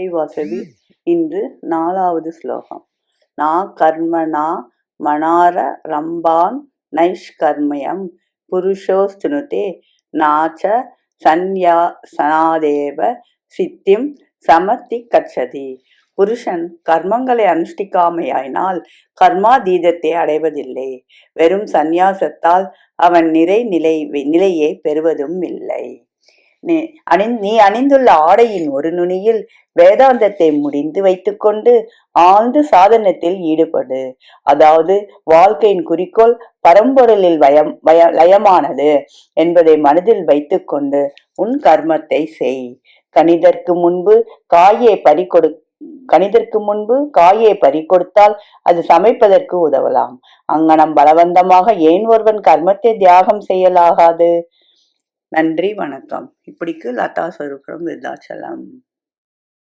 ஹே வாசவி, இன்று 4வது ஸ்லோகம். நா கர்மணா மனார ரம்பான் நைஷ்கர்மயம் புருஷோஸ்துனுதே நாச்ச சந்நியாசனாதேவ சித்திம் சமத்தி கச்சதி. புருஷன் கர்மங்களை அனுஷ்டிக்காமையாயினால் கர்மாதீதத்தை அடைவதில்லை. வெறும் சந்நியாசத்தால் அவன் நிலையை பெறுவதும் இல்லை. நீ அணிந்துள்ள ஆடையின் ஒரு நுனியில் வேதாந்தத்தை முடிந்து வைத்துக்கொண்டு ஆழ்ந்து சாதனத்தில் ஈடுபடு. அதாவது வாழ்க்கையின் குறிக்கோள் பரம்பொருளில் லயமானது என்பதை மனதில் வைத்துக்கொண்டு உன் கர்மத்தை செய். கணிதற்கு முன்பு காயை பறிகொடுத்தால் அது சமைப்பதற்கு உதவலாம். அங்கனம் பலவந்தமாக ஏன் ஒருவன் கர்மத்தை தியாகம் செய்யலாகாது? நன்றி, வணக்கம். இப்படிக்கு லதா ஸ்வரூபம் விருதாச்சலம்.